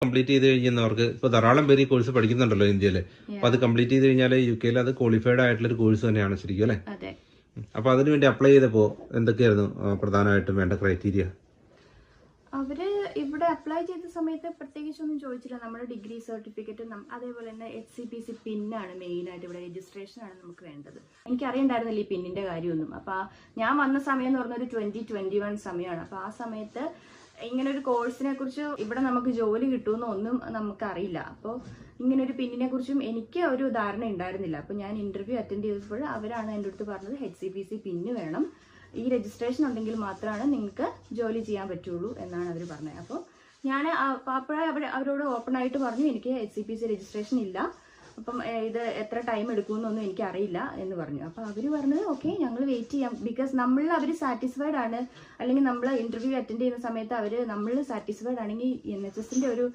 Complete ചെയ്ത് കഴിഞ്ഞവർക്ക് ഇപ്പൊ ധാരാളം പേര് ഈ കോഴ്സ് പഠിക്കുന്നുണ്ടല്ലോ ഇന്ത്യയില്. അപ്പൊ അത് കംപ്ലീറ്റ് ചെയ്ത് കഴിഞ്ഞാൽ UK അത് ക്വാളിഫൈഡ് ആയിട്ടുള്ള ഒരു കോഴ്സ് തന്നെയാണ് ശരിക്കും അല്ലെ? അപ്പൊ അതിനു വേണ്ടി അപ്ലൈ ചെയ്തപ്പോ എന്തൊക്കെയായിരുന്നു പ്രധാനമായിട്ടും വേണ്ട ക്രൈറ്റീരിയ? അവര് ഇവിടെ അപ്ലൈ ചെയ്ത സമയത്ത് പ്രത്യേകിച്ചൊന്നും ചോദിച്ചില്ല. നമ്മുടെ ഡിഗ്രി സർട്ടിഫിക്കറ്റ്, അതേപോലെ തന്നെ HCPC പിന്നാണ് മെയിൻ ആയിട്ട് ഇവിടെ രജിസ്ട്രേഷൻ ആണ് നമുക്ക് വേണ്ടത്. എനിക്കറിയണ്ടായിരുന്നില്ല ഈ പിന്നിന്റെ കാര്യമൊന്നും. അപ്പൊ ഞാൻ വന്ന സമയം എന്ന് പറഞ്ഞ ഒരു 2021 സമയമാണ്. അപ്പൊ ആ സമയത്ത് ഇങ്ങനെ ഒരു കോഴ്സിനെ കുറിച്ച് ഇവിടെ നമുക്ക് ജോലി കിട്ടുമെന്ന് ഒന്നും നമുക്കറിയില്ല. അപ്പോൾ ഇങ്ങനെ ഒരു പിന്നിനെ കുറിച്ചും എനിക്ക് ഒരു ധാരണ ഉണ്ടായിരുന്നില്ല. അപ്പോൾ ഞാൻ ഇന്റർവ്യൂ അറ്റൻഡ് ചെയ്തപ്പോൾ അവരാണ് എൻ്റെ അടുത്ത് പറഞ്ഞത് HCPC പിന്ന് വേണം, ഈ രജിസ്ട്രേഷൻ ഉണ്ടെങ്കിൽ മാത്രമാണ് നിങ്ങൾക്ക് ജോലി ചെയ്യാൻ പറ്റുള്ളൂ എന്നാണ് അവർ പറഞ്ഞത്. അപ്പോൾ ഞാൻ അപ്പോഴേ അവരോട് ഓപ്പൺ ആയിട്ട് പറഞ്ഞു എനിക്ക് HCPC രജിസ്ട്രേഷൻ ഇല്ല, അപ്പം ഇത് എത്ര ടൈം എടുക്കുമെന്നൊന്നും എനിക്ക് അറിയില്ല എന്ന് പറഞ്ഞു. അപ്പോൾ അവർ പറഞ്ഞത് ഓക്കെ, ഞങ്ങൾ വെയിറ്റ് ചെയ്യാം. ബിക്കോസ് അവർ സാറ്റിസ്ഫൈഡ് ആണ്, അല്ലെങ്കിൽ നമ്മൾ ഇന്റർവ്യൂ അറ്റൻഡ് ചെയ്യുന്ന സമയത്ത് നമ്മൾ സാറ്റിസ്ഫൈഡ് ആണെങ്കിൽ NHSന്റെ ഒരു